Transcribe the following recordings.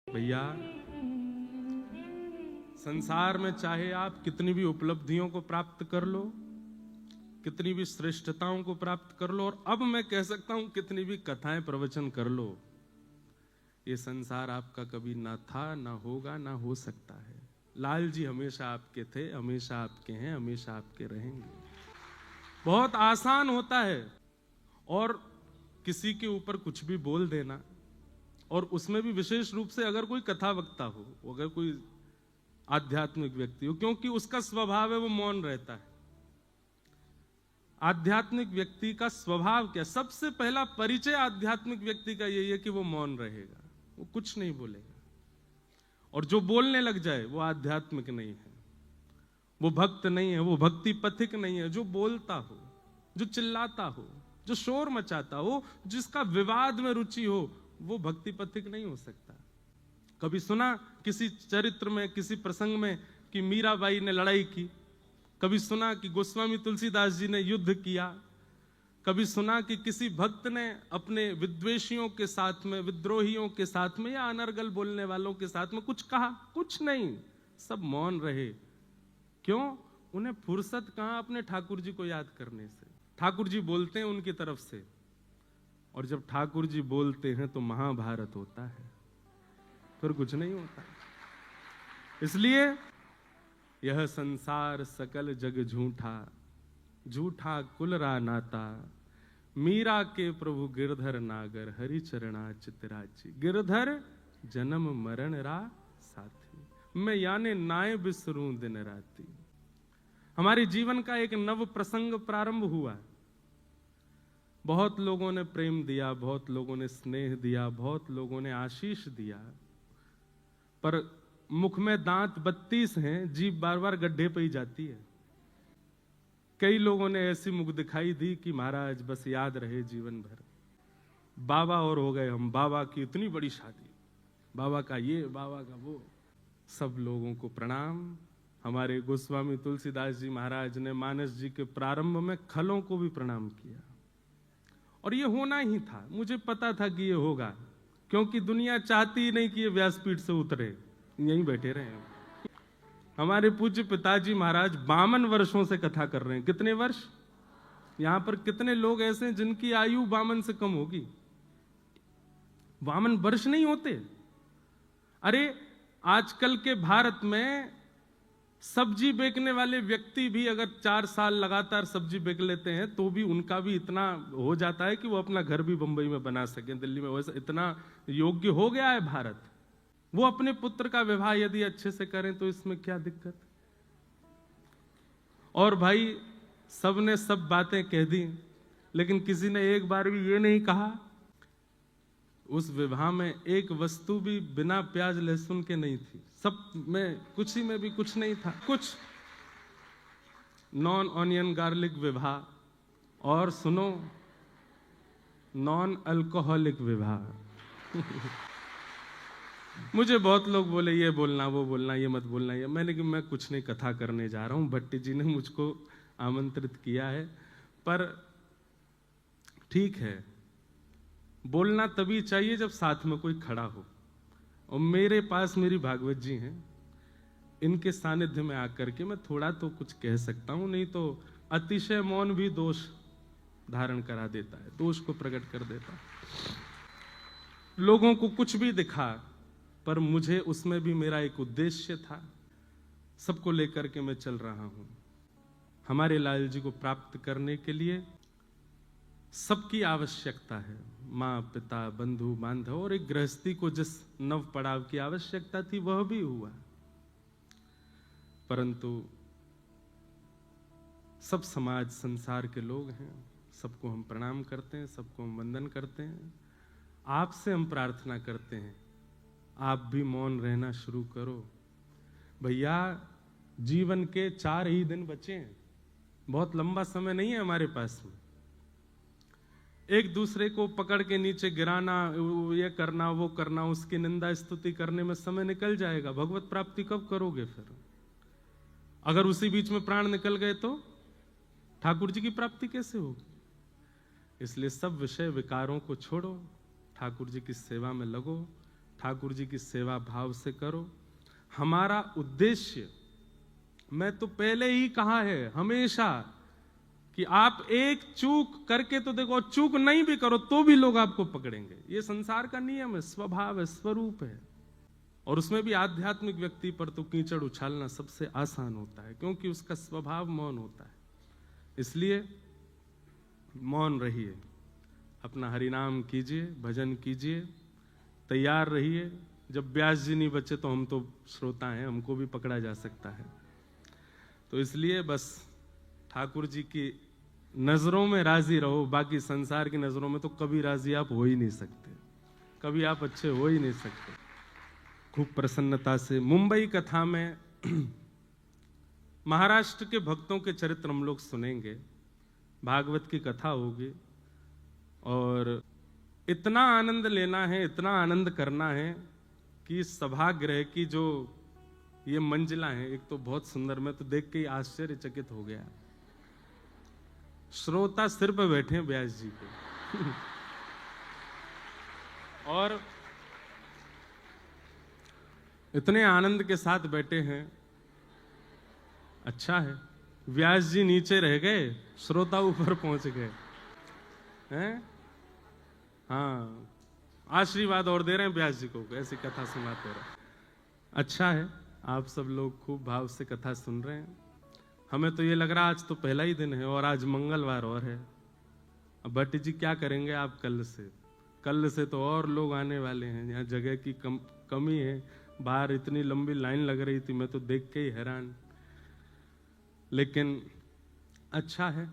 भैया, संसार में चाहे आप कितनी भी उपलब्धियों को प्राप्त कर लो, कितनी भी श्रेष्ठताओं को प्राप्त कर लो, और अब मैं कह सकता हूं कितनी भी कथाएं प्रवचन कर लो, ये संसार आपका कभी ना था, ना होगा, ना हो सकता है। लाल जी हमेशा आपके थे, हमेशा आपके हैं, हमेशा आपके रहेंगे। बहुत आसान होता है और किसी के ऊपर कुछ भी बोल देना, और उसमें भी विशेष रूप से अगर कोई कथा वक्ता हो, अगर कोई आध्यात्मिक व्यक्ति हो, क्योंकि उसका स्वभाव है वो मौन रहता है। आध्यात्मिक व्यक्ति का स्वभाव क्या? सबसे पहला परिचय आध्यात्मिक व्यक्ति का यही है कि वो मौन रहेगा, वो कुछ नहीं बोलेगा, और जो बोलने लग जाए वो आध्यात्मिक नहीं है, वो भक्त नहीं है, वो भक्ति पथिक नहीं है। जो बोलता हो, जो चिल्लाता हो, जो शोर मचाता हो, जिसका विवाद में रुचि हो, वो भक्ति पथिक नहीं हो सकता। कभी सुना किसी चरित्र में, किसी प्रसंग में कि मीराबाई ने लड़ाई की? कभी सुना कि गोस्वामी तुलसीदास जी ने युद्ध किया? कभी सुना कि किसी भक्त ने अपने विद्वेषियों के साथ में, विद्रोहियों के साथ में, या अनर्गल बोलने वालों के साथ में कुछ कहा? कुछ नहीं, सब मौन रहे। क्यों? उन्हें फुर्सत कहां अपने ठाकुर जी को याद करने से। ठाकुर जी बोलते हैं उनकी तरफ से, और जब ठाकुर जी बोलते हैं तो महाभारत होता है, फिर कुछ नहीं होता। इसलिए यह संसार सकल जग झूठा, झूठा कुलरा नाता, मीरा के प्रभु गिरधर नागर, हरि चरणा चितराची। गिरधर जन्म मरण रा साथी, मैं याने नाय बिसरूं दिन राती। हमारे जीवन का एक नव प्रसंग प्रारंभ हुआ। बहुत लोगों ने प्रेम दिया, बहुत लोगों ने स्नेह दिया, बहुत लोगों ने आशीष दिया, पर मुख में दांत 32 हैं, जीभ बार बार गड्ढे पे ही जाती है। कई लोगों ने ऐसी मुख दिखाई दी कि महाराज बस याद रहे जीवन भर। बाबा और हो गए हम, बाबा की इतनी बड़ी शादी, बाबा का ये, बाबा का वो। सब लोगों को प्रणाम। हमारे गोस्वामी तुलसीदास जी महाराज ने मानस जी के प्रारंभ में खलों को भी प्रणाम किया, और ये होना ही था। मुझे पता था कि ये होगा, क्योंकि दुनिया चाहती ही नहीं कि ये व्यासपीठ से उतरे, यहीं बैठे रहे। हमारे पूज्य पिताजी महाराज 52 वर्षों से कथा कर रहे हैं। कितने वर्ष? यहां पर कितने लोग ऐसे हैं जिनकी आयु 52 से कम होगी? 52 वर्ष नहीं होते। अरे आजकल के भारत में सब्जी बेचने वाले व्यक्ति भी अगर 4 साल लगातार सब्जी बेच लेते हैं तो भी उनका भी इतना हो जाता है कि वो अपना घर भी बंबई में बना सके, दिल्ली में। वैसे इतना योग्य हो गया है भारत। वो अपने पुत्र का विवाह यदि अच्छे से करें तो इसमें क्या दिक्कत? और भाई सबने सब बातें कह दी, लेकिन किसी ने एक बार भी ये नहीं कहा उस विवाह में एक वस्तु भी बिना प्याज लहसुन के नहीं थी। सब में, कुछ ही में भी कुछ नहीं था। कुछ नॉन ऑनियन गार्लिक विवाह, और सुनो, नॉन अल्कोहलिक विवाह। मुझे बहुत लोग बोले ये बोलना, वो बोलना, ये मत बोलना, ये। मैंने कि मैं कुछ नहीं, कथा करने जा रहा हूं। भट्टी जी ने मुझको आमंत्रित किया है, पर ठीक है, बोलना तभी चाहिए जब साथ में कोई खड़ा हो। और मेरे पास मेरी भागवत जी हैं, इनके सानिध्य में आकर के मैं थोड़ा तो कुछ कह सकता हूं, नहीं तो अतिशय मौन भी दोष धारण करा देता है, दोष को प्रकट कर देता है। लोगों को कुछ भी दिखा, पर मुझे उसमें भी मेरा एक उद्देश्य था। सबको लेकर के मैं चल रहा हूं। हमारे लाल जी को प्राप्त करने के लिए सबकी आवश्यकता है, माँ, पिता, बंधु, बांधव, और एक गृहस्थी को जिस नव पड़ाव की आवश्यकता थी वह भी हुआ। परंतु सब समाज, संसार के लोग हैं, सबको हम प्रणाम करते हैं, सबको हम वंदन करते हैं। आपसे हम प्रार्थना करते हैं, आप भी मौन रहना शुरू करो। भैया, जीवन के 4 ही दिन बचे हैं, बहुत लंबा समय नहीं है हमारे पास में। एक दूसरे को पकड़ के नीचे गिराना, ये करना, वो करना, उसकी निंदा स्तुति करने में समय निकल जाएगा। भगवत प्राप्ति कब करोगे फिर? अगर उसी बीच में प्राण निकल गए तो ठाकुर जी की प्राप्ति कैसे होगी? इसलिए सब विषय विकारों को छोड़ो, ठाकुर जी की सेवा में लगो, ठाकुर जी की सेवा भाव से करो। हमारा उद्देश्य, मैं तो पहले ही कहा है हमेशा, कि आप एक चूक करके तो देखो, चूक नहीं भी करो तो भी लोग आपको पकड़ेंगे। ये संसार का नियम है, स्वभाव है, स्वरूप है। और उसमें भी आध्यात्मिक व्यक्ति पर तो कीचड़ उछालना सबसे आसान होता है, क्योंकि उसका स्वभाव मौन होता है। इसलिए मौन रहिए, अपना हरिनाम कीजिए, भजन कीजिए, तैयार रहिए। जब व्यास जी नहीं बचे तो हम तो श्रोता हैं, हमको भी पकड़ा जा सकता है। तो इसलिए बस ठाकुर जी की नजरों में राजी रहो, बाकी संसार की नजरों में तो कभी राजी आप हो ही नहीं सकते, कभी आप अच्छे हो ही नहीं सकते। खूब प्रसन्नता से मुंबई कथा में महाराष्ट्र के भक्तों के चरित्र हम लोग सुनेंगे, भागवत की कथा होगी, और इतना आनंद लेना है, इतना आनंद करना है कि सभागृह की जो ये मंजिला है, एक तो बहुत सुंदर, मैं तो देख के ही आश्चर्यचकित हो गया। श्रोता सिर पे बैठे हैं व्यास जी के और इतने आनंद के साथ बैठे हैं। अच्छा है, व्यास जी नीचे रह गए, श्रोता ऊपर पहुंच गए हैं। हाँ, आशीर्वाद और दे रहे हैं व्यास जी को, ऐसी कथा सुनाते रहे। अच्छा है, आप सब लोग खूब भाव से कथा सुन रहे हैं। हमें तो ये लग रहा आज तो पहला ही दिन है और आज मंगलवार और है। अब भट्ट जी क्या करेंगे आप कल से तो और लोग आने वाले हैं। यहाँ जगह की कमी है, बाहर इतनी लंबी लाइन लग रही थी, मैं तो देख के ही हैरान। लेकिन अच्छा है,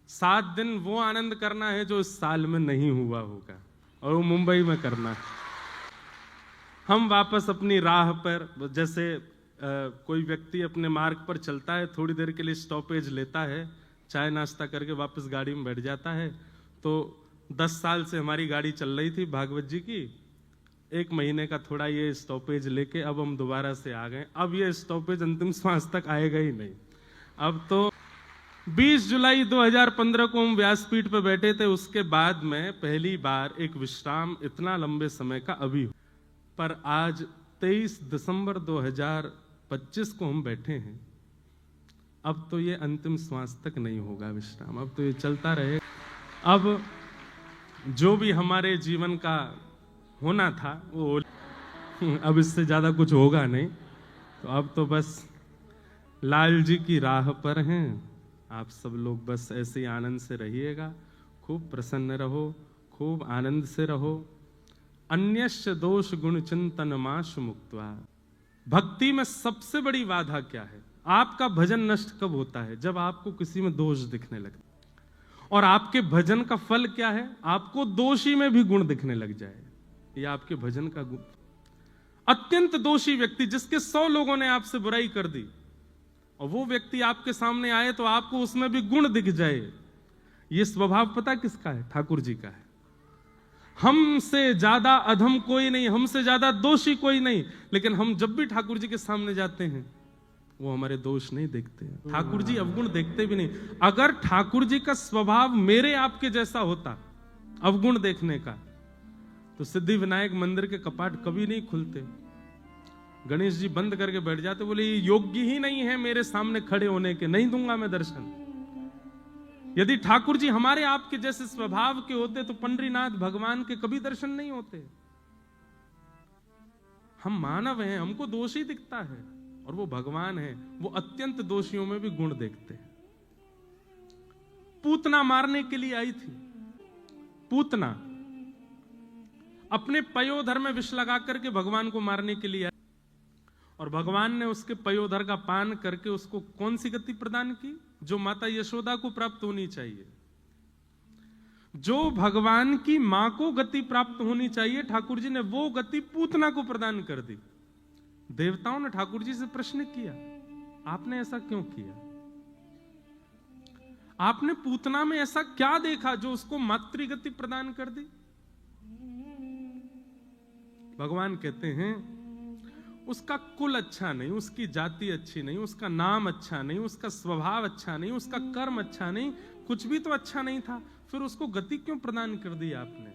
7 दिन वो आनंद करना है जो इस साल में नहीं हुआ होगा, और वो मुंबई में करना है। हम वापस अपनी राह पर, जैसे कोई व्यक्ति अपने मार्ग पर चलता है, थोड़ी देर के लिए स्टॉपेज लेता है, चाय नाश्ता करके वापस गाड़ी में बैठ जाता है। तो 10 साल से हमारी गाड़ी चल रही थी भागवत जी की, 1 महीने का थोड़ा ये स्टॉपेज लेके अब हम दोबारा से आ गए। अब ये स्टॉपेज अंतिम श्वास तक आएगा ही नहीं। अब तो 20 जुलाई 2015 को हम व्यासपीठ पर बैठे थे, उसके बाद में पहली बार एक विश्राम इतना लंबे समय का अभी। पर आज 23 दिसंबर 2025 को हम बैठे हैं। अब तो ये अंतिम श्वास तक नहीं होगा विश्राम, अब तो ये चलता रहे। अब जो भी हमारे जीवन का होना था वो अब इससे ज्यादा कुछ होगा नहीं। तो अब तो बस लाल जी की राह पर हैं। आप सब लोग बस ऐसे ही आनंद से रहिएगा, खूब प्रसन्न रहो, खूब आनंद से रहो। अन्यस्य दोष गुण चिंतन माश मुक्त्वा। भक्ति में सबसे बड़ी बाधा क्या है? आपका भजन नष्ट कब होता है? जब आपको किसी में दोष दिखने लगता। और आपके भजन का फल क्या है? आपको दोषी में भी गुण दिखने लग जाए। यह आपके भजन का गुण। अत्यंत दोषी व्यक्ति, जिसके 100 लोगों ने आपसे बुराई कर दी, और वो व्यक्ति आपके सामने आए तो आपको उसमें भी गुण दिख जाए, ये स्वभाव पता किसका है? ठाकुर जी का है। हमसे ज्यादा अधम कोई नहीं, हमसे ज्यादा दोषी कोई नहीं, लेकिन हम जब भी ठाकुर जी के सामने जाते हैं वो हमारे दोष नहीं देखते हैं, ठाकुर जी अवगुण देखते भी नहीं। अगर ठाकुर जी का स्वभाव मेरे आपके जैसा होता अवगुण देखने का, तो सिद्धि विनायक मंदिर के कपाट कभी नहीं खुलते। गणेश जी बंद करके बैठ जाते, बोले ये योग्य ही नहीं है मेरे सामने खड़े होने के, नहीं दूंगा मैं दर्शन। यदि ठाकुर जी हमारे आपके जैसे स्वभाव के होते तो पंडरीनाथ भगवान के कभी दर्शन नहीं होते। हम मानव हैं, हमको दोषी दिखता है, और वो भगवान है, वो अत्यंत दोषियों में भी गुण देखते हैं। पूतना मारने के लिए आई थी, पूतना अपने पयोधर में विष लगा करके भगवान को मारने के लिए आई, और भगवान ने उसके पयोधर का पान करके उसको कौन सी गति प्रदान की? जो माता यशोदा को प्राप्त होनी चाहिए, जो भगवान की मां को गति प्राप्त होनी चाहिए, ठाकुर जी ने वो गति पूतना को प्रदान कर दी। देवताओं ने ठाकुर जी से प्रश्न किया, आपने ऐसा क्यों किया? आपने पूतना में ऐसा क्या देखा जो उसको मातृगति प्रदान कर दी? भगवान कहते हैं उसका कुल अच्छा नहीं, उसकी जाति अच्छी नहीं, उसका नाम अच्छा नहीं, उसका स्वभाव अच्छा नहीं, उसका कर्म अच्छा नहीं, कुछ भी तो अच्छा नहीं था, फिर उसको गति क्यों प्रदान कर दी आपने?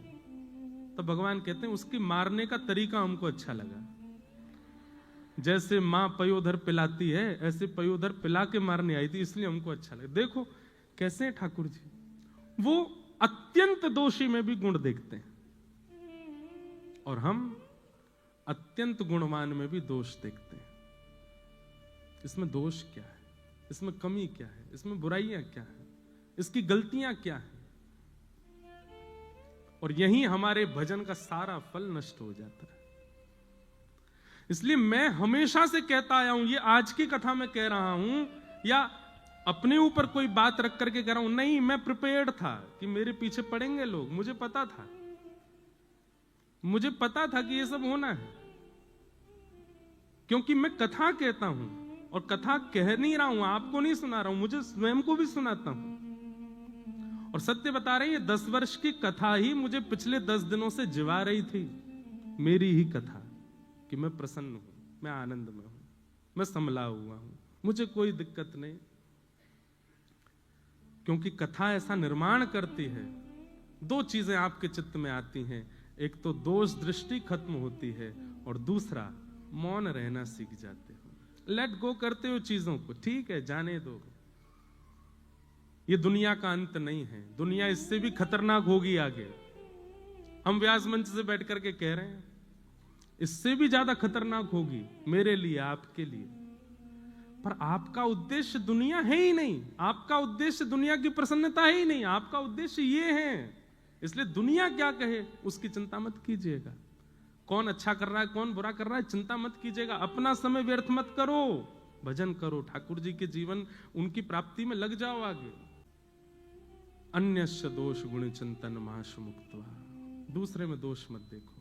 तो भगवान कहते हैं उसकी मारने का तरीका हमको अच्छा लगा। जैसे मां पयोधर पिलाती है, ऐसे पयोधर पिला के मारने आई थी, इसलिए हमको अच्छा लगा। देखो कैसे हैं ठाकुर जी, वो अत्यंत दोषी में भी गुण देखते हैं और हम अत्यंत गुणवान में भी दोष देखते हैं। इसमें दोष क्या है, इसमें कमी क्या है, इसमें बुराइयां क्या है, इसकी गलतियां क्या है? और यही हमारे भजन का सारा फल नष्ट हो जाता है। इसलिए मैं हमेशा से कहता आया हूं, ये आज की कथा में कह रहा हूं या अपने ऊपर कोई बात रख करके कह रहा हूं, नहीं, मैं प्रिपेयर्ड था कि मेरे पीछे पड़ेंगे लोग। मुझे पता था, मुझे पता था कि ये सब होना है, क्योंकि मैं कथा कहता हूं और कथा कह नहीं रहा हूं, आपको नहीं सुना रहा हूं, मुझे स्वयं को भी सुनाता हूं। और सत्य बता रहे हैं, ये 10 वर्ष की कथा ही मुझे पिछले 10 दिनों से जिवा रही थी। मेरी ही कथा कि मैं प्रसन्न हूं, मैं आनंद में हूं, मैं संभला हुआ हूं, मुझे कोई दिक्कत नहीं। क्योंकि कथा ऐसा निर्माण करती है, 2 चीजें आपके चित्त में आती हैं, एक तो दोष दृष्टि खत्म होती है और दूसरा मौन रहना सीख जाते हो। लेट गो करते हो चीजों को, ठीक है, जाने दो। ये दुनिया का अंत नहीं है, दुनिया इससे भी खतरनाक होगी आगे। हम व्यास मंच से बैठ करके कह रहे हैं, इससे भी ज्यादा खतरनाक होगी मेरे लिए, आपके लिए। पर आपका उद्देश्य दुनिया है ही नहीं, आपका उद्देश्य दुनिया की प्रसन्नता है ही नहीं, आपका उद्देश्य ये है। इसलिए दुनिया क्या कहे उसकी चिंता मत कीजिएगा, कौन अच्छा कर रहा है कौन बुरा कर रहा है चिंता मत कीजिएगा। अपना समय व्यर्थ मत करो, भजन करो, ठाकुर जी के जीवन उनकी प्राप्ति में लग जाओ आगे। अन्यस्य दोष गुण चिंतन माश मुक्त्वा, दूसरे में दोष मत देखो।